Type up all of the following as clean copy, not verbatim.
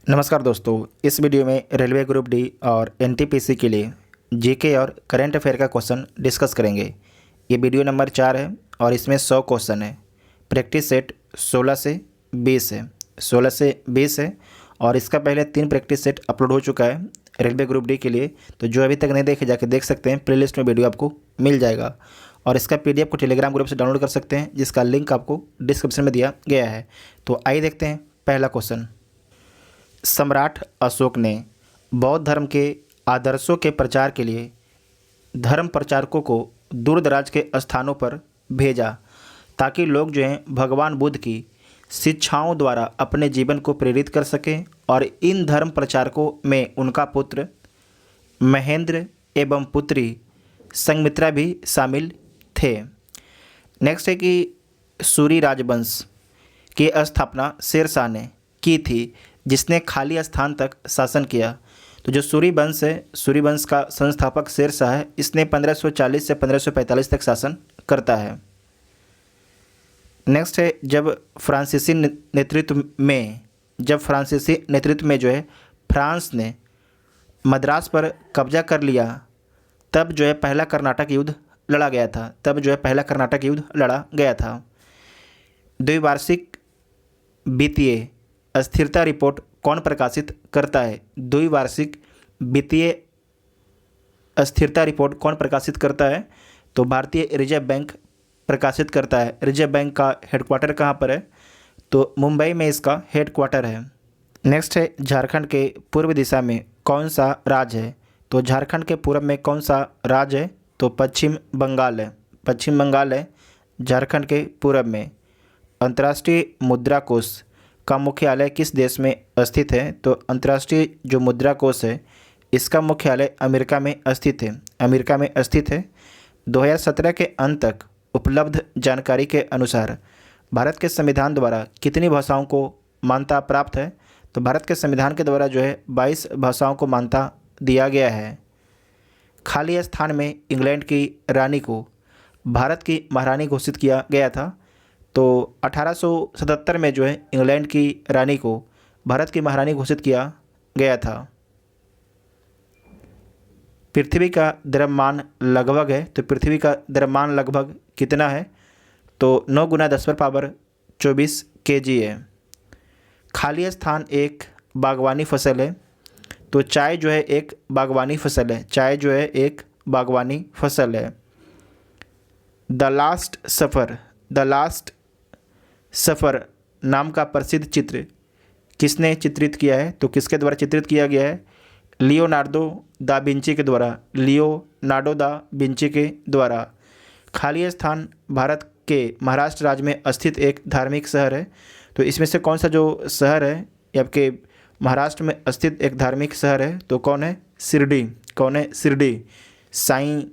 नमस्कार दोस्तों, इस वीडियो में रेलवे ग्रुप डी और एनटीपीसी के लिए जीके और करंट अफेयर का क्वेश्चन डिस्कस करेंगे। ये वीडियो नंबर 4 है और इसमें 100 क्वेश्चन है। प्रैक्टिस सेट 16 से 20 है, 16 से 20 है और इसका पहले 3 प्रैक्टिस सेट अपलोड हो चुका है रेलवे ग्रुप डी के लिए। तो जो अभी तक नहीं देखे जाके देख सकते हैं, प्लेलिस्ट में वीडियो आपको मिल जाएगा और इसका PDF को टेलीग्राम ग्रुप से डाउनलोड कर सकते हैं, जिसका लिंक आपको डिस्क्रिप्शन में दिया गया है। तो आइए देखते हैं पहला क्वेश्चन। सम्राट अशोक ने बौद्ध धर्म के आदर्शों के प्रचार के लिए धर्म प्रचारकों को दूर दराज के स्थानों पर भेजा, ताकि लोग जो हैं भगवान बुद्ध की शिक्षाओं द्वारा अपने जीवन को प्रेरित कर सकें। और इन धर्म प्रचारकों में उनका पुत्र महेंद्र एवं पुत्री संघमित्रा भी शामिल थे। नेक्स्ट है कि सूरी राजवंश की स्थापना शेरशाह ने की थी, जिसने खाली स्थान तक शासन किया। तो जो सूरी वंश है, सूरी वंश का संस्थापक शेरशाह है। इसने 1540 से 1545 तक शासन करता है। नेक्स्ट है, जब फ्रांसीसी नेतृत्व में जो है फ्रांस ने मद्रास पर कब्जा कर लिया, तब जो है पहला कर्नाटक युद्ध लड़ा गया था। द्विवार्षिक वित्तीय स्थिरता रिपोर्ट कौन प्रकाशित करता है? द्विवार्षिक वित्तीय स्थिरता रिपोर्ट कौन प्रकाशित करता है? तो भारतीय रिजर्व बैंक प्रकाशित करता है। रिजर्व बैंक का हेडक्वार्टर कहाँ पर है? तो मुंबई में इसका हेडक्वार्टर है। नेक्स्ट है, झारखंड के पूर्व दिशा में कौन सा राज्य है? तो झारखंड के पूर्व में कौन सा राज्य है? तो पश्चिम बंगाल है। झारखंड के पूर्व में। अंतर्राष्ट्रीय मुद्रा कोष का मुख्यालय किस देश में स्थित है? तो अंतर्राष्ट्रीय जो मुद्रा कोष है, इसका मुख्यालय अमेरिका में स्थित है। 2017 के अंत तक उपलब्ध जानकारी के अनुसार भारत के संविधान द्वारा कितनी भाषाओं को मान्यता प्राप्त है? तो भारत के संविधान के द्वारा जो है 22 भाषाओं को मान्यता दिया गया है। खाली स्थान में इंग्लैंड की रानी को भारत की महारानी घोषित किया गया था। तो 1877 में जो है इंग्लैंड की रानी को भारत की महारानी घोषित किया गया था। पृथ्वी का द्रव्यमान लगभग है, तो पृथ्वी का द्रव्यमान लगभग कितना है? तो 9 × 10⁻24 kg है। खाली स्थान एक बागवानी फसल है, तो चाय जो है एक बागवानी फसल है। द लास्ट सफ़र नाम का प्रसिद्ध चित्र किसने चित्रित किया है? तो किसके द्वारा चित्रित किया गया है? लियोनार्डो दा विंची के द्वारा। खाली स्थान भारत के महाराष्ट्र राज्य में स्थित एक धार्मिक शहर है। तो इसमें से कौन सा जो शहर है, ये आपके महाराष्ट्र में स्थित एक धार्मिक शहर है, तो कौन है? शिरडी साईं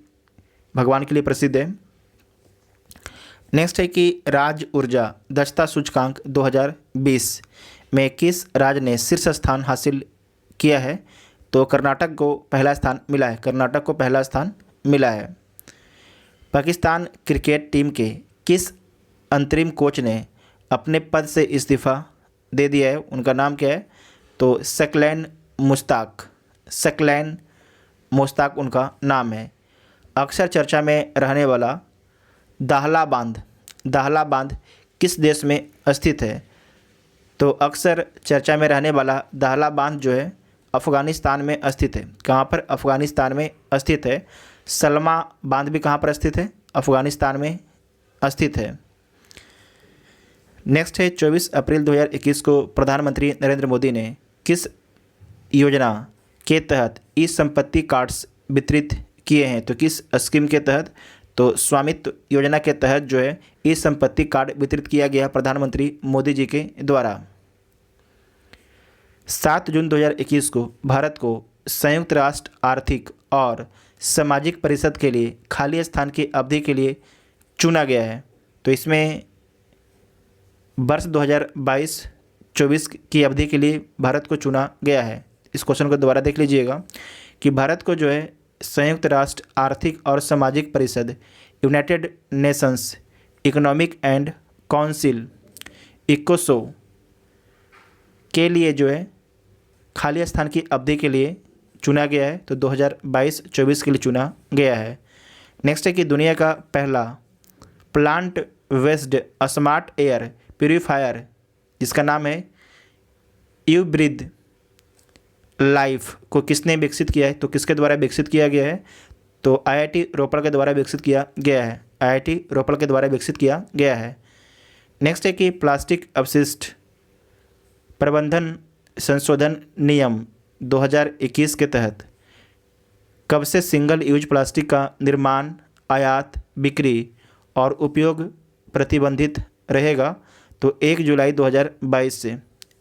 भगवान के लिए प्रसिद्ध है। नेक्स्ट है कि राज्य ऊर्जा दक्षता सूचकांक 2020 में किस राज्य ने शीर्ष स्थान हासिल किया है? तो कर्नाटक को पहला स्थान मिला है। पाकिस्तान क्रिकेट टीम के किस अंतरिम कोच ने अपने पद से इस्तीफा दे दिया है? उनका नाम क्या है? तो सकलैन मुश्ताक उनका नाम है। अक्सर चर्चा में रहने वाला दाहला बांध किस देश में स्थित है? तो अक्सर चर्चा में रहने वाला दाहला बांध जो है अफ़गानिस्तान में स्थित है। कहाँ पर? अफ़गानिस्तान में स्थित है। सलमा बांध भी कहाँ पर स्थित है? अफ़गानिस्तान में स्थित है। नेक्स्ट है, 24 अप्रैल 2021 को प्रधानमंत्री नरेंद्र मोदी ने किस योजना के तहत ई संपत्ति कार्ड्स वितरित किए हैं? तो किस स्कीम के तहत? तो स्वामित्व योजना के तहत जो है ई संपत्ति कार्ड वितरित किया गया प्रधानमंत्री मोदी जी के द्वारा। 7 जून 2021 को भारत को संयुक्त राष्ट्र आर्थिक और सामाजिक परिषद के लिए खाली स्थान की अवधि के लिए चुना गया है। तो इसमें वर्ष 2022-24 की अवधि के लिए भारत को चुना गया है। इस क्वेश्चन को दोबारा देख लीजिएगा कि भारत को जो है संयुक्त राष्ट्र आर्थिक और सामाजिक परिषद, United Nations economic and council, ECOSOC के लिए जो है खाली स्थान की अवधि के लिए चुना गया है? तो 2022-24 के लिए चुना गया है। नेक्स्ट है कि दुनिया का पहला plant based smart air purifier जिसका नाम है यूब्रीथ लाइफ को किसने विकसित किया है? तो किसके द्वारा विकसित किया गया है? तो आईआईटी रोपड़ के द्वारा विकसित किया गया है। आईआईटी रोपड़ के द्वारा विकसित किया गया है। नेक्स्ट है कि प्लास्टिक अपशिष्ट प्रबंधन संशोधन नियम 2021 के तहत कब से सिंगल यूज प्लास्टिक का निर्माण, आयात, बिक्री और उपयोग प्रतिबंधित रहेगा? तो 1 जुलाई 2022 से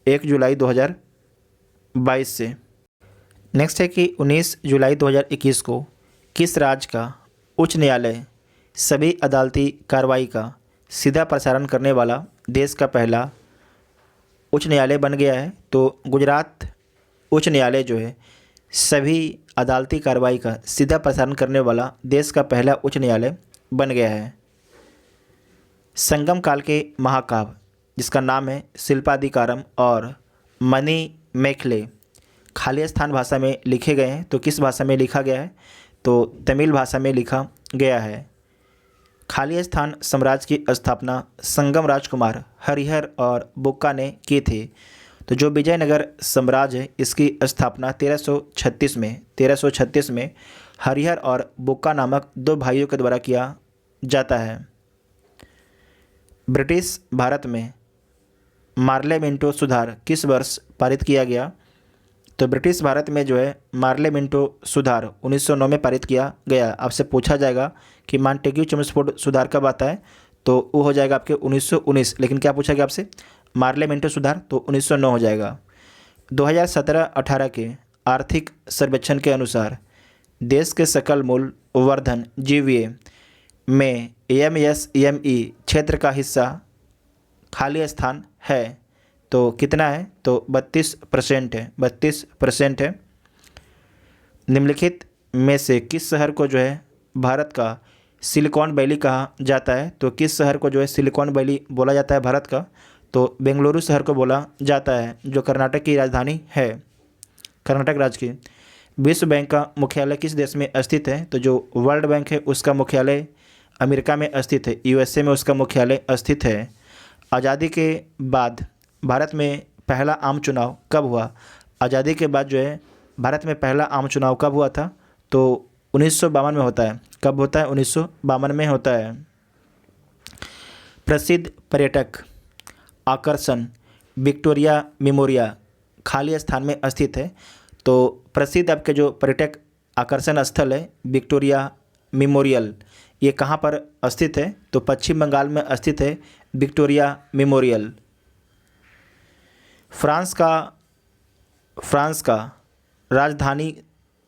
1 जुलाई 2022 से। नेक्स्ट है कि 19 जुलाई 2021 को किस राज्य का उच्च न्यायालय सभी अदालती कार्रवाई का सीधा प्रसारण करने वाला देश का पहला उच्च न्यायालय बन गया है? तो गुजरात उच्च न्यायालय जो है सभी अदालती कार्रवाई का सीधा प्रसारण करने वाला देश का पहला उच्च न्यायालय बन गया है। संगम काल के महाकाव्य जिसका नाम है शिल्पाधिकारम और मणि मेखले खाली स्थान भाषा में लिखे गए हैं? तो किस भाषा में लिखा गया है? तो तमिल भाषा में लिखा गया है। खाली स्थान साम्राज्य की स्थापना संगम राजकुमार हरिहर और बुक्का ने की थी। तो जो विजयनगर साम्राज्य है इसकी स्थापना 1336 में हरिहर और बुक्का नामक दो भाइयों के द्वारा किया जाता है। ब्रिटिश भारत में मार्लेमेंटो सुधार किस वर्ष पारित किया गया? तो ब्रिटिश भारत में जो है मार्लेमेंटो सुधार 1909 में पारित किया गया। आपसे पूछा जाएगा कि मॉन्टेग्यू चेम्सफोर्ड सुधार कब आता है? तो वो हो जाएगा आपके 1919। लेकिन क्या पूछा गया आपसे? मार्लेमेंटो सुधार, तो 1909 हो जाएगा। 2017-18 के आर्थिक सर्वेक्षण के अनुसार देश के सकल मूल्य वर्धन जीवीए में एमएसएमई क्षेत्र का हिस्सा खाली स्थान है। तो कितना है? तो 32% है। 32% है। निम्नलिखित में से किस शहर को जो है भारत का सिलिकॉन वैली कहा जाता है? तो किस शहर को जो है सिलिकॉन वैली बोला जाता है भारत का? तो बेंगलुरु शहर को बोला जाता है जो कर्नाटक की राजधानी है, कर्नाटक राज्य की। विश्व बैंक का मुख्यालय किस देश में स्थित है? तो जो वर्ल्ड बैंक है उसका मुख्यालय अमेरिका में स्थित है, यूएसए में उसका मुख्यालय स्थित है। आज़ादी के बाद भारत में पहला आम चुनाव कब हुआ? आज़ादी के बाद जो है भारत में पहला आम चुनाव कब हुआ था? तो 1952 में होता है। कब होता है? 1952 में होता है। प्रसिद्ध पर्यटक आकर्षण विक्टोरिया मेमोरियल खाली स्थान में स्थित है। तो प्रसिद्ध आपके जो पर्यटक आकर्षण स्थल है विक्टोरिया मेमोरियल, ये कहाँ पर स्थित है? तो पश्चिम बंगाल में स्थित है विक्टोरिया मेमोरियल। फ्रांस का राजधानी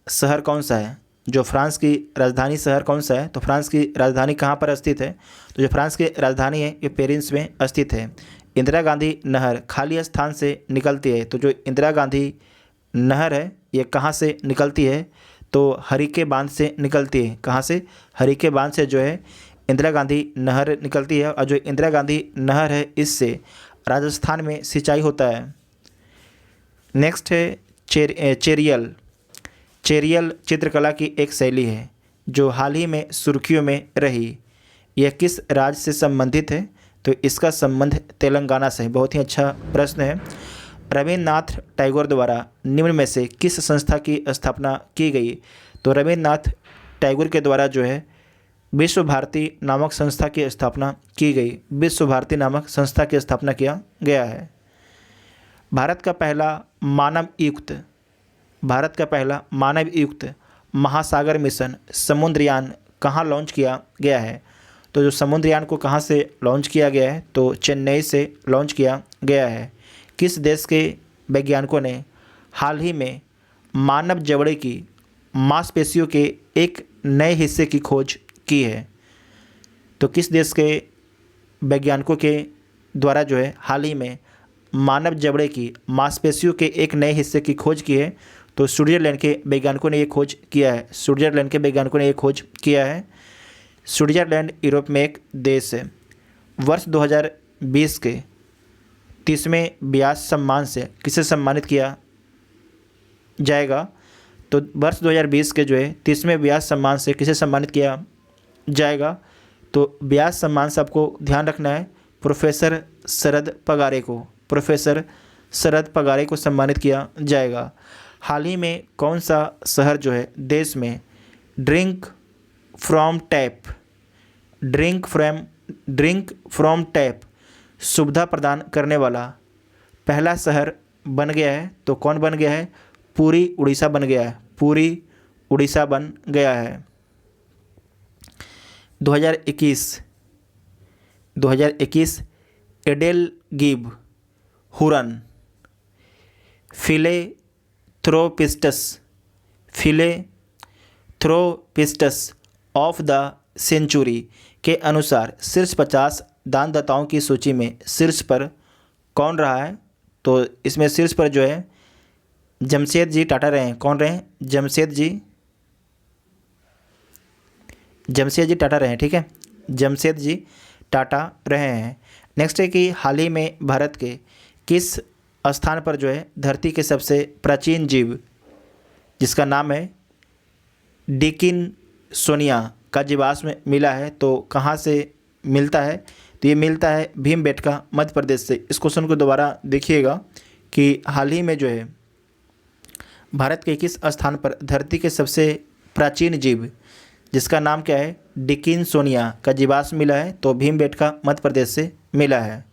शहर कौन सा है? जो फ्रांस की राजधानी शहर कौन सा है? तो फ्रांस की राजधानी कहाँ पर स्थित है? तो जो फ्रांस की राजधानी है ये पेरिस में स्थित है। इंदिरा गांधी नहर खाली स्थान से निकलती है। तो जो इंदिरा गांधी नहर है ये कहाँ से निकलती है? तो हरीके बांध से निकलती है। कहाँ से? हरीके बांध से जो है इंदिरा गांधी नहर निकलती है। और जो इंदिरा गांधी नहर है इससे राजस्थान में सिंचाई होता है। नेक्स्ट है चेरियल। चेरियल चित्रकला की एक शैली है जो हाल ही में सुर्खियों में रही। यह किस राज्य से संबंधित है? तो इसका संबंध तेलंगाना से है। बहुत ही अच्छा प्रश्न है। रविन्द्रनाथ टैगोर द्वारा निम्न में से किस संस्था की स्थापना की गई? तो रविन्द्रनाथ टैगोर के द्वारा जो है विश्व भारती नामक संस्था की स्थापना की गई। विश्व भारती नामक संस्था की स्थापना किया गया है। भारत का पहला मानव युक्त महासागर मिशन समुद्रयान कहाँ लॉन्च किया गया है? तो जो समुद्रयान को कहाँ से लॉन्च किया गया है? तो चेन्नई से लॉन्च किया गया है। किस देश के वैज्ञानिकों ने हाल ही में मानव जबड़े की मांसपेशियों के एक नए हिस्से की खोज की है? तो किस देश के वैज्ञानिकों के द्वारा जो है हाल ही में मानव जबड़े की मांसपेशियों के एक नए हिस्से की खोज की है? तो स्विट्जरलैंड के वैज्ञानिकों ने ये खोज किया है। स्विट्जरलैंड के वैज्ञानिकों ने ये खोज किया है। स्विट्जरलैंड यूरोप में एक देश है। वर्ष 2020 के 30वें व्यास सम्मान से किसे सम्मानित किया जाएगा। तो वर्ष 2020 के जो है 30वें व्यास सम्मान से किसे सम्मानित किया जाएगा? तो व्यास सम्मान से आपको ध्यान रखना है प्रोफेसर शरद पगारे को, प्रोफेसर शरद पगारे को सम्मानित किया जाएगा। हाल ही में कौन सा शहर जो है देश में ड्रिंक फ्रॉम टैप सुविधा प्रदान करने वाला पहला शहर बन गया है? तो कौन बन गया है? पुरी उड़ीसा बन गया है, पुरी उड़ीसा बन गया है। 2021 एडेलगिब हुरन फिलेथ्रोपिस्टस ऑफ द सेंचुरी के अनुसार शीर्ष 50 दानदाताओं की सूची में शीर्ष पर कौन रहा है? तो इसमें शीर्ष पर जो है जमशेद जी टाटा रहे हैं। कौन रहे हैं? जमशेद जी टाटा रहे हैं, ठीक है, जमशेद जी टाटा रहे हैं। नेक्स्ट है कि हाल ही में भारत के किस स्थान पर जो है धरती के सबसे प्राचीन जीव जिसका नाम है डिकिन्सोनिया का जीवाश्म मिला है? तो कहाँ से मिलता है? तो ये मिलता है भीमबेटका मध्य प्रदेश से। इस क्वेश्चन को दोबारा देखिएगा कि हाल ही में जो है भारत के किस स्थान पर धरती के सबसे प्राचीन जीव जिसका नाम क्या है डिकिन्सोनिया का जीवाश्म मिला है? तो भीमबेटका मध्य प्रदेश से मिला है।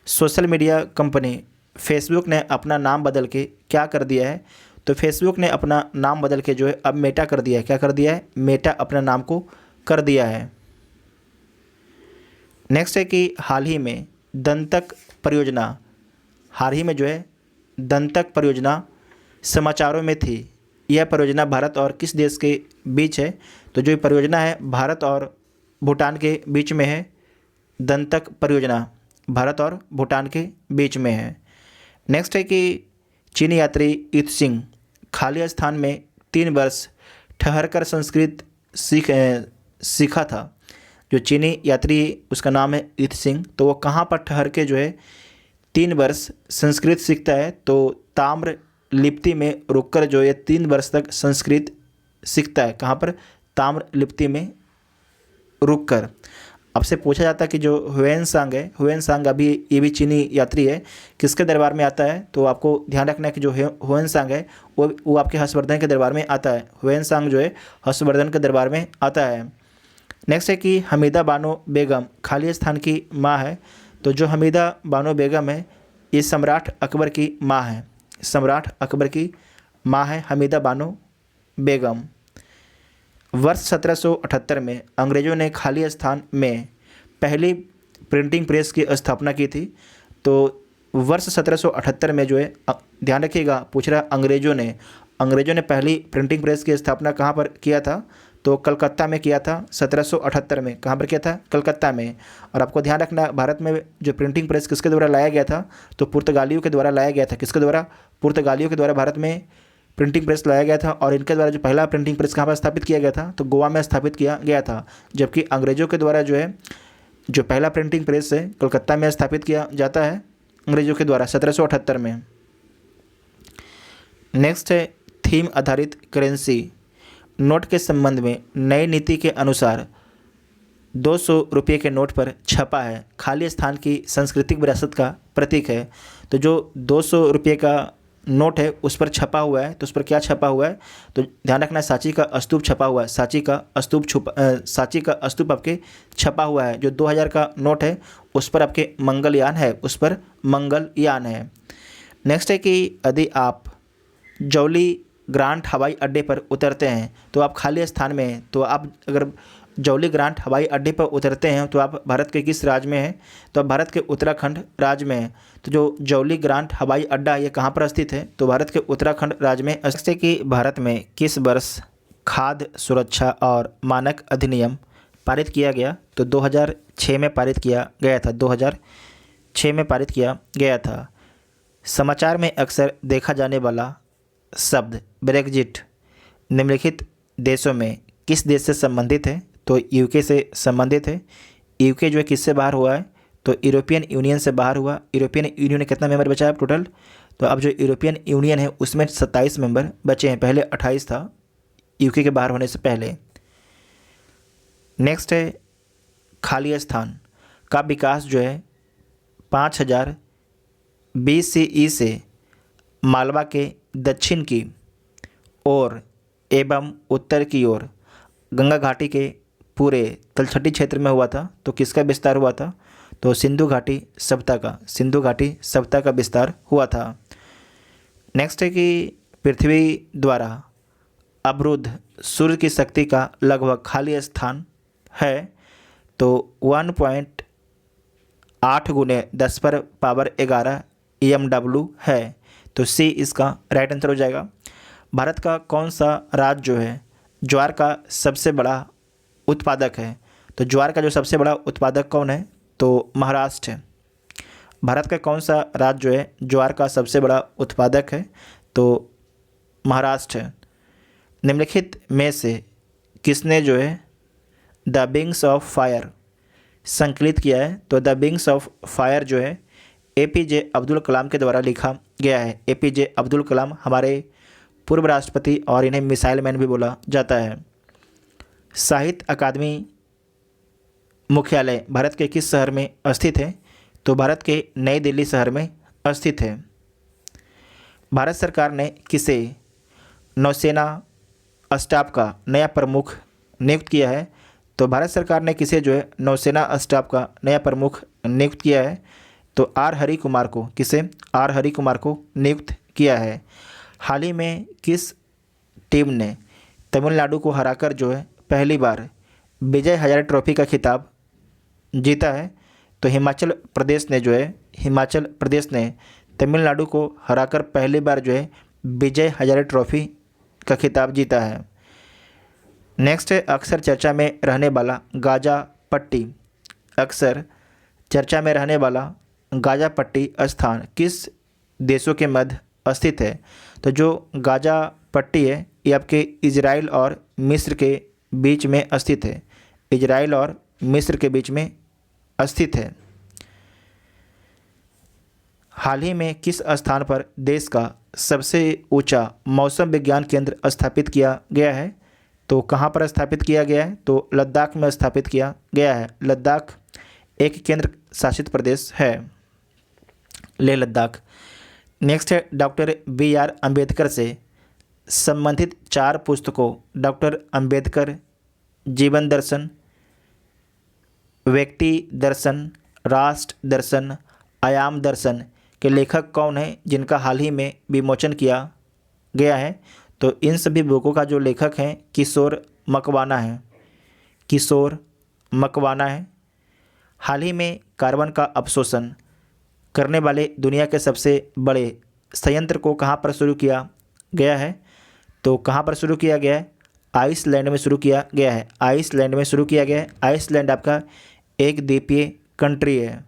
सोशल मीडिया कंपनी फेसबुक ने अपना नाम बदल के क्या कर दिया है? तो फेसबुक ने अपना नाम बदल के जो है अब मेटा कर दिया है। क्या कर दिया है? मेटा अपना नाम को कर दिया है। नेक्स्ट है कि हाल ही में दंतक परियोजना समाचारों में थी। यह परियोजना भारत और किस देश के बीच है? तो जो परियोजना है भारत और भूटान के बीच में है। दंतक परियोजना भारत और भूटान के बीच में है। नेक्स्ट है कि चीनी यात्री ईत सिंह खाली स्थान में 3 वर्ष ठहरकर संस्कृत सीखा था। जो चीनी यात्री उसका नाम है ईत सिंह, तो वो कहाँ पर ठहर के जो है 3 वर्ष संस्कृत सीखता है? तो ताम्र लिपि में रुककर जो है 3 वर्ष तक संस्कृत सीखता है। कहाँ पर? ताम्र लिपि में रुककर। आपसे पूछा जाता है कि जो ह्वेनसांग अभी ये भी चीनी यात्री है, किसके दरबार में आता है? तो आपको ध्यान रखना है कि जो ह्वेनसांग है वो आपके हर्षवर्धन के दरबार में आता है। ह्वेनसांग जो है हर्षवर्धन के दरबार में आता है। नेक्स्ट है कि हमीदा बानो बेगम खाली स्थान की माँ है। तो जो हमीदा बानो बेगम है ये सम्राट अकबर की माँ है। सम्राट अकबर की माँ है हमीदा बानो बेगम। वर्ष 1778 में अंग्रेज़ों ने खाली स्थान में पहली प्रिंटिंग प्रेस की स्थापना की थी। तो वर्ष 1778 में जो है ध्यान रखिएगा, पूछ रहा अंग्रेज़ों ने पहली प्रिंटिंग प्रेस की स्थापना कहाँ पर किया था? तो कलकत्ता में किया था 1778 में। कहाँ पर किया था? कलकत्ता में। और आपको ध्यान रखना भारत में जो प्रिंटिंग प्रेस किसके द्वारा लाया गया था? तो पुर्तगालियों के द्वारा लाया गया था। किसके द्वारा? पुर्तगालियों के द्वारा भारत में प्रिंटिंग प्रेस लाया गया था। और इनके द्वारा जो पहला प्रिंटिंग प्रेस कहाँ पर स्थापित किया गया था? तो गोवा में स्थापित किया गया था। जबकि अंग्रेज़ों के द्वारा जो है जो पहला प्रिंटिंग प्रेस है कलकत्ता में स्थापित किया जाता है अंग्रेज़ों के द्वारा 1778 में। नेक्स्ट है थीम आधारित करेंसी नोट के संबंध में नई नीति के अनुसार 200 रुपये के नोट पर छपा है खाली स्थान की सांस्कृतिक विरासत का प्रतीक है। तो जो 200 रुपये का नोट है उस पर छपा हुआ है, तो उस पर क्या छपा हुआ है? तो ध्यान रखना सांची का स्तूप छपा हुआ है। सांची का स्तूप आपके छपा हुआ है। जो 2000 का नोट है उस पर आपके मंगलयान है, उस पर मंगलयान है। नेक्स्ट है कि यदि आप जौली ग्रांट हवाई अड्डे पर उतरते हैं तो आप खाली स्थान में हैं। तो आप अगर जौली ग्रांट हवाई अड्डे पर उतरते हैं तो आप भारत के किस राज्य में हैं? तो आप भारत के उत्तराखंड राज्य में हैं। तो जो जौली ग्रांट हवाई अड्डा ये कहाँ पर स्थित है? तो भारत के उत्तराखंड राज्य में। जैसे कि भारत में किस वर्ष खाद्य सुरक्षा और मानक अधिनियम पारित किया गया? तो 2006 में पारित किया गया था। 2006 में पारित किया गया था। समाचार में अक्सर देखा जाने वाला शब्द ब्रेग्जिट निम्नलिखित देशों में किस देश से संबंधित है? तो यूके से संबंधित है। यूके जो है किससे बाहर हुआ है? तो यूरोपियन यूनियन से बाहर हुआ। यूरोपियन यूनियन में कितना मेंबर बचा है टोटल? तो अब जो यूरोपियन यूनियन है उसमें 27 मेंबर बचे हैं, पहले 28 था यूके के बाहर होने से पहले। नेक्स्ट है खाली स्थान का विकास जो है 5000 BCE से मालवा के दक्षिण की ओर एवं उत्तर की ओर गंगा घाटी के पूरे तलछटी क्षेत्र में हुआ था। तो किसका विस्तार हुआ था? तो सिंधु घाटी सभ्यता का विस्तार हुआ था। नेक्स्ट है कि पृथ्वी द्वारा अवरुद्ध सूर्य की शक्ति का लगभग खाली स्थान है। तो 1.8 × 10⁻11 EMW है। तो सी इसका राइट आंसर हो जाएगा। भारत का कौन सा राज्य जो है ज्वार का सबसे बड़ा उत्पादक है? तो ज्वार का जो सबसे बड़ा उत्पादक कौन है? तो महाराष्ट्र है। भारत का कौन सा राज्य जो है ज्वार का सबसे बड़ा उत्पादक है? तो महाराष्ट्र है। निम्नलिखित में से किसने जो है द विंग्स ऑफ फायर संकलित किया है? तो द विंग्स ऑफ फायर जो है APJ अब्दुल कलाम के द्वारा लिखा गया है। APJ अब्दुल कलाम हमारे पूर्व राष्ट्रपति और इन्हें मिसाइल मैन भी बोला जाता है। साहित्य अकादमी मुख्यालय भारत के किस शहर में स्थित है? तो भारत के नई दिल्ली शहर में स्थित है। भारत सरकार ने किसे नौसेना स्टाफ का नया प्रमुख नियुक्त किया है? तो भारत सरकार ने किसे जो है नौसेना स्टाफ का नया प्रमुख नियुक्त किया है? तो R हरि कुमार को। किसे? R हरि कुमार को नियुक्त किया है। हाल ही में किस टीम ने तमिलनाडु को हराकर जो है पहली बार विजय हजारे ट्रॉफी का खिताब जीता है? तो हिमाचल प्रदेश ने तमिलनाडु को हराकर पहली बार जो है विजय हजारे ट्रॉफी का खिताब जीता है। नेक्स्ट है अक्सर चर्चा में रहने वाला गाजा पट्टी स्थान किस देशों के मध्य स्थित है? तो जो गाजा पट्टी है ये आपके इजराइल और मिस्र के बीच में स्थित है। इजराइल और मिस्र के बीच में स्थित है। हाल ही में किस स्थान पर देश का सबसे ऊंचा मौसम विज्ञान केंद्र स्थापित किया गया है? तो कहाँ पर स्थापित किया गया है? तो लद्दाख में स्थापित किया गया है। लद्दाख एक केंद्र शासित प्रदेश है, लेह लद्दाख। नेक्स्ट है डॉक्टर BR अम्बेडकर से संबंधित 4 पुस्तकों डॉक्टर अम्बेडकर जीवन दर्शन, व्यक्ति दर्शन, राष्ट्र दर्शन, आयाम दर्शन के लेखक कौन है जिनका हाल ही में विमोचन किया गया है? तो इन सभी बुकों का जो लेखक हैं किशोर मकवाना है। हाल ही में कार्बन का अवशोषण करने वाले दुनिया के सबसे बड़े संयंत्र को कहाँ पर शुरू किया गया है? तो कहाँ पर शुरू किया गया है? आइसलैंड में शुरू किया गया है। आइसलैंड आपका एक द्वीपीय कंट्री है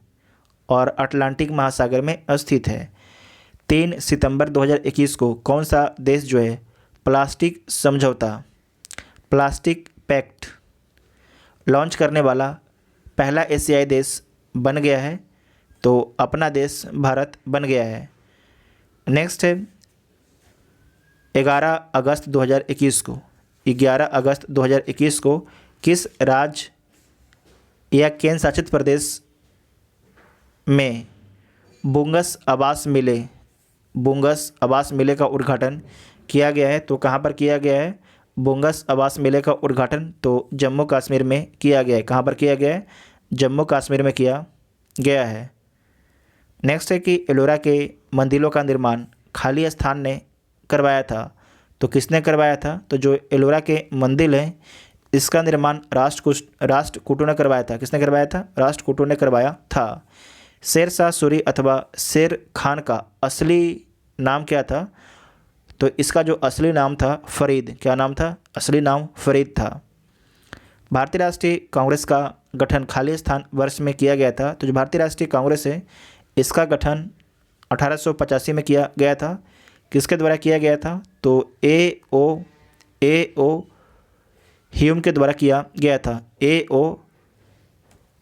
और अटलांटिक महासागर में स्थित है। 3 सितंबर 2021 को कौन सा देश जो है प्लास्टिक पैक्ट लॉन्च करने वाला पहला एशियाई देश बन गया है? तो अपना देश भारत बन गया है। नेक्स्ट है 11 अगस्त 2021 को किस राज्य या केंद्र शासित प्रदेश में बुंगस आवास मेले का उद्घाटन किया गया है? तो कहाँ पर किया गया है बुंगस आवास मेले का उद्घाटन? तो जम्मू कश्मीर में किया गया है। कहाँ पर किया गया है? जम्मू कश्मीर में किया गया है। नेक्स्ट है कि एलोरा के मंदिरों का निर्माण खाली स्थान ने करवाया था। तो किसने करवाया था? तो जो एलोरा के मंदिर हैं इसका निर्माण राष्ट्रकूटों ने करवाया था। किसने करवाया था? राष्ट्रकूटों ने करवाया था। शेरशाह सूरी अथवा शेर खान का असली नाम क्या था? तो इसका जो असली नाम था फरीद। क्या नाम था? असली नाम फरीद था। भारतीय राष्ट्रीय कांग्रेस का गठन खाली स्थान वर्ष में किया गया था। तो जो भारतीय राष्ट्रीय कांग्रेस है इसका गठन 1885 में किया गया था। किसके द्वारा किया गया था? तो A.O. ह्यूम के द्वारा किया गया था। A.O.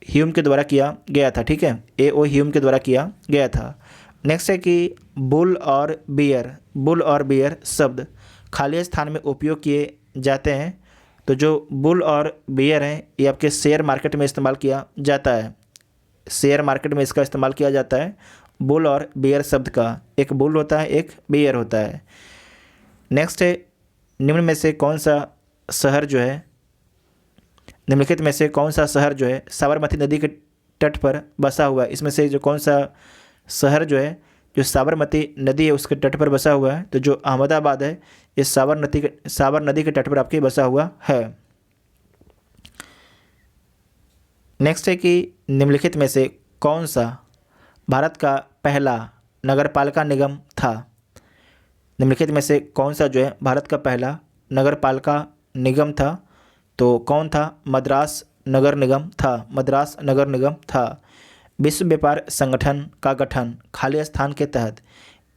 ह्यूम के द्वारा किया गया था। ठीक है, A.O. ह्यूम के द्वारा किया गया था। नेक्स्ट है कि बुल और बियर शब्द खाली स्थान में उपयोग किए जाते हैं। तो जो बुल और बियर हैं ये आपके शेयर मार्केट में इस्तेमाल किया जाता है। शेयर मार्केट में इसका इस्तेमाल किया जाता है बुल और बियर शब्द का। एक बुल होता है, एक बियर होता है। नेक्स्ट है निम्न में से कौन सा शहर जो है निम्नलिखित में से कौन सा शहर जो है साबरमती नदी के तट पर बसा हुआ है। इसमें से जो कौन सा शहर जो है जो साबरमती नदी है उसके तट पर बसा हुआ है। तो जो अहमदाबाद है ये साबर नदी के तट पर आपके बसा हुआ है। नेक्स्ट है कि निम्नलिखित में से कौन सा भारत का पहला नगरपालिका निगम था। निम्नलिखित में से कौन सा जो है भारत का पहला नगरपालिका निगम था। तो कौन था? मद्रास नगर निगम था। विश्व व्यापार संगठन का गठन खाली स्थान के तहत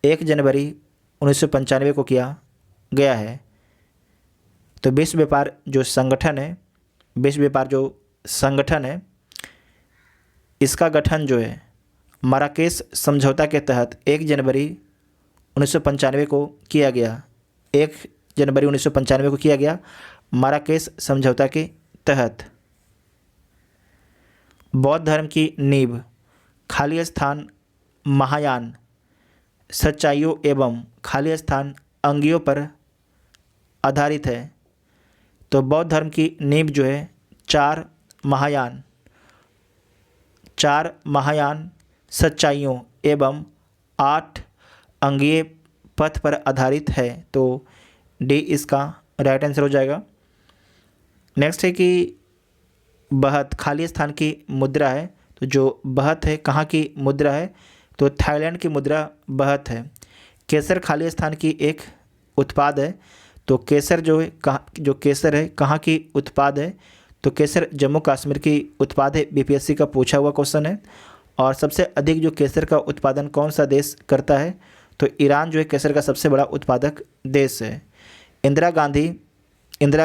1 जनवरी 1995 को किया गया है। तो विश्व व्यापार जो संगठन है इसका गठन जो है माराकेश समझौता के तहत 1 जनवरी 1995 को किया गया। 1 जनवरी 1995 को किया गया माराकेश समझौता के तहत। बौद्ध धर्म की नींव खाली स्थान महायान सच्चाइयों एवं खाली स्थान अंगियों पर आधारित है। तो बौद्ध धर्म की नींव जो है 4 महायान सच्चाइयों एवं 8 अंगीय पथ पर आधारित है। तो डी इसका राइट आंसर हो जाएगा। नेक्स्ट है कि बहत खाली स्थान की मुद्रा है। तो जो बहत है कहाँ की मुद्रा है? तो थाईलैंड की मुद्रा बहत है। केसर खाली स्थान की एक उत्पाद है। तो केसर जो केसर है कहाँ की उत्पाद है? तो केसर जम्मू कश्मीर की उत्पाद है। बीपीएससी का पूछा हुआ क्वेश्चन है। और सबसे अधिक जो केसर का उत्पादन कौन सा देश करता है? तो ईरान जो है केसर का सबसे बड़ा उत्पादक देश है। इंदिरा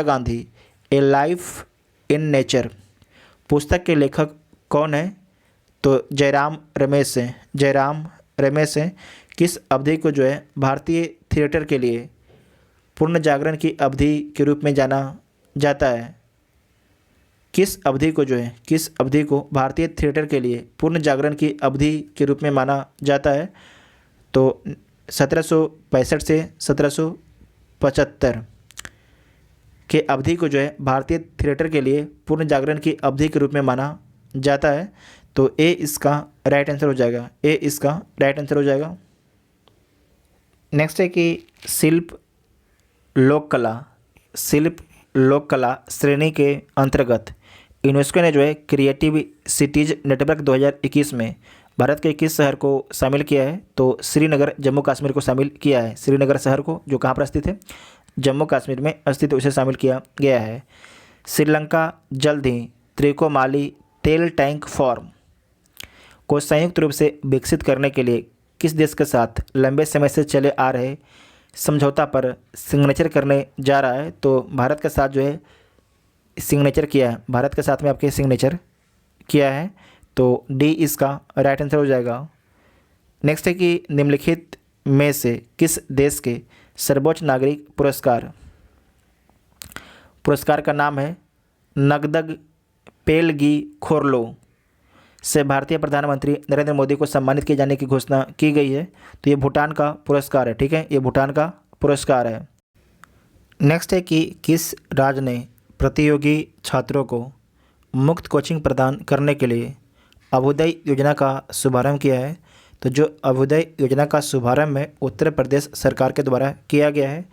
गांधी ए लाइफ इन नेचर पुस्तक के लेखक कौन है? तो जयराम रमेश हैं। किस अवधि को जो है भारतीय थिएटर के लिए पूर्ण जागरण की अवधि के रूप में जाना जाता है? किस अवधि को भारतीय थिएटर के लिए पूर्ण जागरण की अवधि के रूप में माना जाता है? तो 1765 से 1775 के अवधि को जो है भारतीय थिएटर के लिए पूर्ण जागरण की अवधि के रूप में माना जाता है। तो ए इसका राइट आंसर हो जाएगा। नेक्स्ट है कि शिल्प लोक कला श्रेणी के अंतर्गत यूनेस्को ने जो है क्रिएटिव सिटीज नेटवर्क 2021 में भारत के किस शहर को शामिल किया है? तो श्रीनगर जम्मू कश्मीर को शामिल किया है। श्रीनगर शहर को जो कहाँ पर स्थित है? जम्मू कश्मीर में स्थित, उसे शामिल किया गया है। श्रीलंका जल्द ही त्रिकोमाली तेल टैंक फार्म को संयुक्त रूप से विकसित करने के लिए किस देश के साथ लंबे समय से चले आ रहे समझौता पर सिग्नेचर करने जा रहा है? तो भारत के साथ जो है सिग्नेचर किया है। भारत के साथ में आपके सिग्नेचर किया है। तो डी इसका राइट आंसर हो जाएगा। नेक्स्ट है कि निम्नलिखित में से किस देश के सर्वोच्च नागरिक पुरस्कार का नाम है नगदग पेलगी खोरलो से भारतीय प्रधानमंत्री नरेंद्र मोदी को सम्मानित किए जाने की घोषणा की गई है? तो ये भूटान का पुरस्कार है। ठीक है, ये भूटान का पुरस्कार है। नेक्स्ट है कि किस राज्य ने प्रतियोगी छात्रों को मुफ्त कोचिंग प्रदान करने के लिए अभ्युदय योजना का शुभारंभ किया है? तो जो अभ्युदय योजना का शुभारंभ है उत्तर प्रदेश सरकार के द्वारा किया गया है।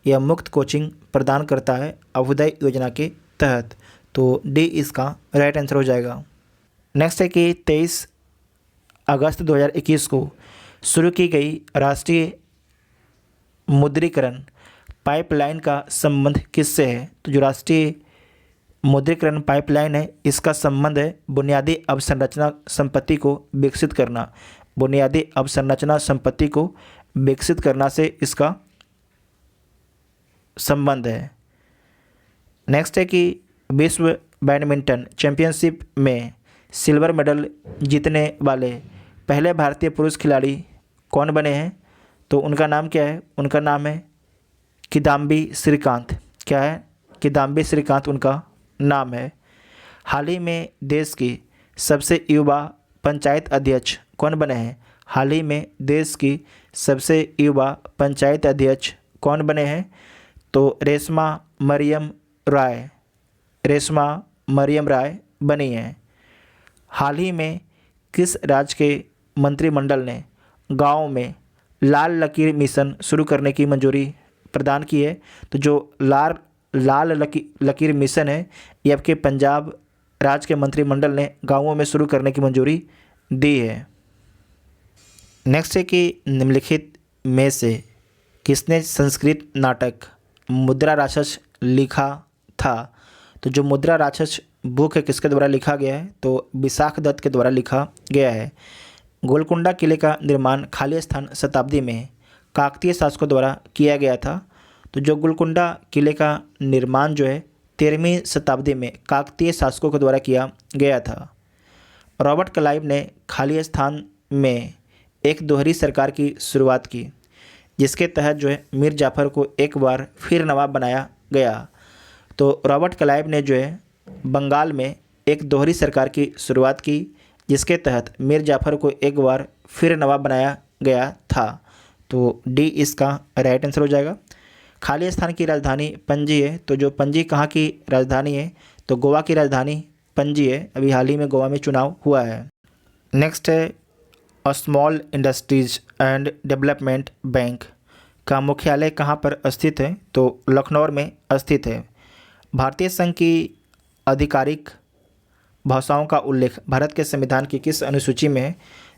यह मुफ्त कोचिंग प्रदान करता है अभ्युदय योजना के तहत। तो डी इसका राइट आंसर हो जाएगा। नेक्स्ट है कि 23 अगस्त 2021 को शुरू की गई राष्ट्रीय मुद्रीकरण पाइपलाइन का संबंध किससे है? तो जो राष्ट्रीय मुद्रीकरण पाइपलाइन है इसका संबंध है बुनियादी अवसंरचना संपत्ति को विकसित करना। बुनियादी अवसंरचना संपत्ति को विकसित करना से इसका संबंध है। नेक्स्ट है कि विश्व बैडमिंटन चैंपियनशिप में सिल्वर मेडल जीतने वाले पहले भारतीय पुरुष खिलाड़ी कौन बने हैं? तो उनका नाम क्या है? उनका नाम है किदाम्बी श्रीकांत। क्या है? किदाम्बी श्रीकांत उनका नाम है। हाल ही में देश की सबसे युवा पंचायत अध्यक्ष कौन बने हैं? हाल ही में देश की सबसे युवा पंचायत अध्यक्ष कौन बने हैं? तो रेशमा मरियम राय, रेशमा मरियम राय बनी हैं। हाल ही में किस राज्य के मंत्रिमंडल ने गाँव में लाल लकीर मिशन शुरू करने की मंजूरी प्रदान की है? तो जो लाल लकीर मिशन है ये आपके पंजाब राज्य के मंत्रिमंडल ने गाँवों में शुरू करने की मंजूरी दी है। नेक्स्ट है कि निम्नलिखित में से किसने संस्कृत नाटक मुद्रा राक्षस लिखा था? तो जो मुद्रा राक्षस बुक है किसके द्वारा लिखा गया है? तो विशाख दत्त के द्वारा लिखा गया है। गोलकुंडा किले का निर्माण खाली स्थान शताब्दी में काकतीय शासकों द्वारा किया गया था। तो जो गोलकुंडा किले का निर्माण जो है 13वीं शताब्दी में काकतीय शासकों के द्वारा किया गया था। रॉबर्ट क्लाइव ने खाली स्थान में एक दोहरी सरकार की शुरुआत की जिसके तहत जो है मीर जाफ़र को एक बार फिर नवाब बनाया गया। तो रॉबर्ट क्लाइव ने जो है बंगाल में एक दोहरी सरकार की शुरुआत की जिसके तहत मीर जाफ़र को एक बार फिर नवाब बनाया गया था। तो डी इसका राइट आंसर हो जाएगा। खाली स्थान की राजधानी पणजी है। तो जो पणजी कहाँ की राजधानी है? तो गोवा की राजधानी पणजी है। अभी हाल ही में गोवा में चुनाव हुआ है। नेक्स्ट है small industries and development bank का मुख्यालय कहाँ पर स्थित है? तो लखनऊ में स्थित है। भारतीय संघ की आधिकारिक भाषाओं का उल्लेख भारत के संविधान की किस अनुसूची में है?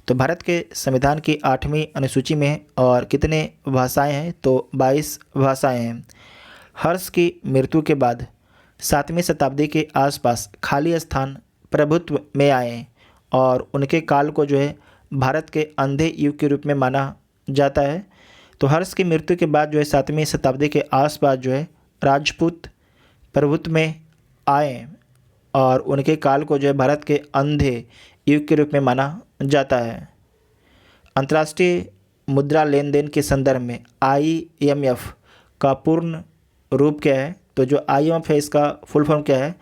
तो भारत के संविधान की 8वीं अनुसूची में है। और कितने भाषाएं हैं? तो 22 भाषाएं हैं। हर्ष की मृत्यु के बाद 7वीं शताब्दी के आसपास खाली स्थान प्रभुत्व में आए और उनके काल को जो है भारत के अंधे युग के रूप में माना जाता है। तो हर्ष की मृत्यु के बाद जो है 7वीं शताब्दी के आसपास जो है राजपूत प्रभुत्व में आए और उनके काल को जो है भारत के अंधे युग के रूप में माना जाता है। अंतर्राष्ट्रीय मुद्रा लेन देन के संदर्भ में IMF का पूर्ण रूप क्या है? तो जो IMF है इसका फुल फॉर्म क्या है?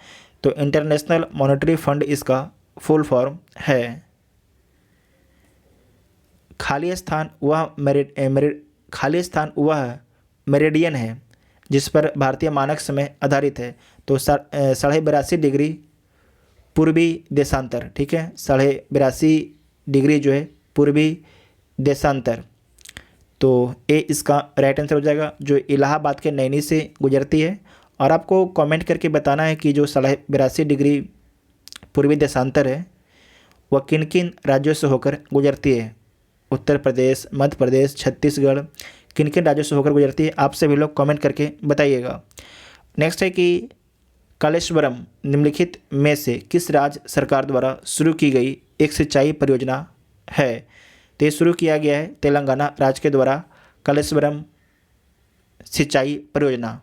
तो इंटरनेशनल मॉनेटरी फंड इसका फुल फॉर्म है। खाली स्थान वह मेरिडियन है जिस पर भारतीय मानक समय आधारित है। तो 82.5 डिग्री पूर्वी देशांतर, ठीक है, 82.5 डिग्री जो है पूर्वी देशांतर। तो ए इसका राइट आंसर हो जाएगा, जो इलाहाबाद के नैनी से गुजरती है। और आपको कमेंट करके बताना है कि जो 82.5 डिग्री पूर्वी देशांतर है वह किन किन राज्यों से होकर गुजरती है। उत्तर प्रदेश, मध्य प्रदेश, छत्तीसगढ़, किन किन राज्यों से होकर गुजरती है, आप सभी लोग कमेंट करके बताइएगा। नेक्स्ट है कि कालेश्वरम निम्नलिखित में से किस राज्य सरकार द्वारा शुरू की गई एक सिंचाई परियोजना है? तो ये शुरू किया गया है तेलंगाना राज्य के द्वारा कालेश्वरम सिंचाई परियोजना।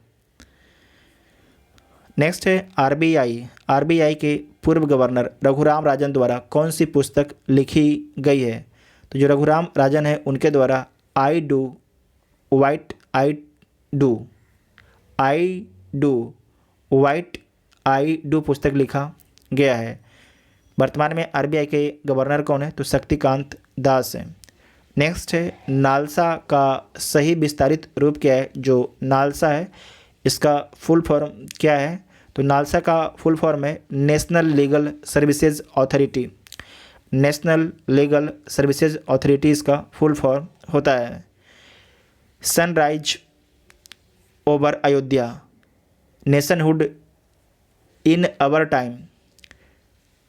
नेक्स्ट है आरबीआई के पूर्व गवर्नर रघुराम राजन द्वारा कौन सी पुस्तक लिखी गई है? तो जो रघुराम राजन है उनके द्वारा आई डू पुस्तक लिखा गया है। वर्तमान में आरबीआई के गवर्नर कौन है? तो शक्तिकांत दास है। नेक्स्ट है नालसा का सही विस्तारित रूप क्या है? जो नालसा है इसका फुल फॉर्म क्या है? तो नालसा का फुल फॉर्म है national legal services authority. National legal services authority इसका फुल फॉर्म होता है। Sunrise over Ayodhya, nationhood in our time.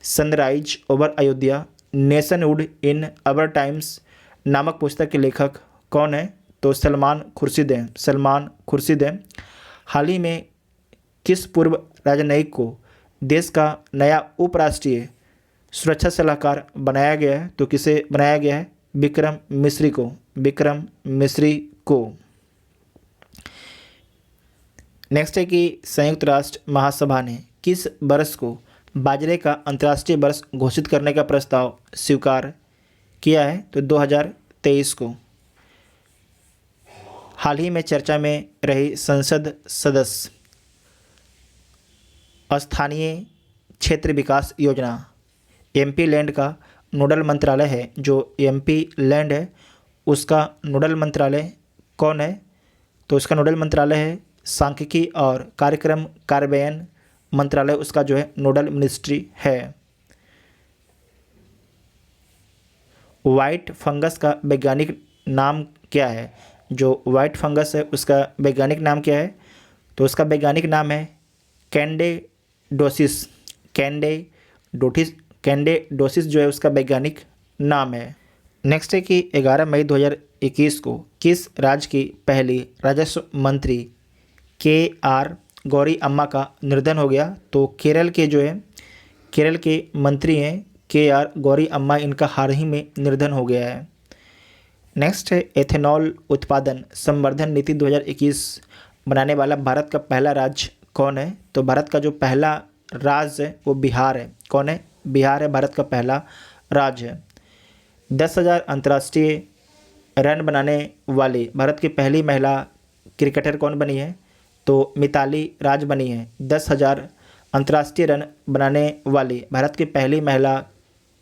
Sunrise over Ayodhya, nationhood in our times नामक पुस्तक के लेखक कौन है? तो सलमान खुर्शीद हैं। हाल ही में किस पूर्व राजनयिक को देश का नया उपराष्ट्रीय सुरक्षा सलाहकार बनाया गया है? तो किसे बनाया गया है? विक्रम मिश्री को। नेक्स्ट है कि संयुक्त राष्ट्र महासभा ने किस वर्ष को बाजरे का अंतर्राष्ट्रीय वर्ष घोषित करने का प्रस्ताव स्वीकार किया है? तो 2023 को। हाल ही में चर्चा में रही संसद सदस्य स्थानीय क्षेत्र विकास योजना एमपी लैंड का नोडल मंत्रालय है। जो एमपी लैंड है उसका नोडल मंत्रालय कौन है? तो उसका नोडल मंत्रालय है सांख्यिकी और कार्यक्रम कार्यान्वयन मंत्रालय, उसका जो है नोडल मिनिस्ट्री है। वाइट फंगस का वैज्ञानिक नाम क्या है? जो वाइट फंगस है उसका वैज्ञानिक नाम क्या है? तो उसका वैज्ञानिक नाम है कैंडेडोसिस। कैंडेडोसिस जो है उसका वैज्ञानिक नाम है। नेक्स्ट है कि 11 मई 2021 को किस राज्य की पहली राजस्व मंत्री के.आर. गौरी अम्मा का निधन हो गया? तो केरल के मंत्री हैं के.आर. गौरी अम्मा, इनका हाल ही में निधन हो गया है। नेक्स्ट है एथेनॉल उत्पादन संवर्धन नीति 2021 बनाने वाला भारत का पहला राज्य कौन है? तो भारत का जो पहला राज्य है वो बिहार है। कौन है? बिहार है भारत का पहला राज्य है। 10,000 अंतर्राष्ट्रीय रन बनाने वाली भारत की पहली महिला क्रिकेटर कौन बनी है? तो मिताली राज बनी है। 10,000 अंतर्राष्ट्रीय रन बनाने वाली भारत की पहली महिला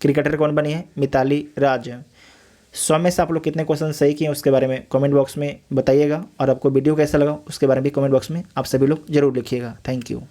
क्रिकेटर कौन बनी है? मिताली राज। 100 में से आप लोग कितने क्वेश्चन सही किए उसके बारे में कमेंट बॉक्स में बताइएगा, और आपको वीडियो कैसा लगा उसके बारे में भी कमेंट बॉक्स में आप सभी लोग जरूर लिखिएगा। Thank you.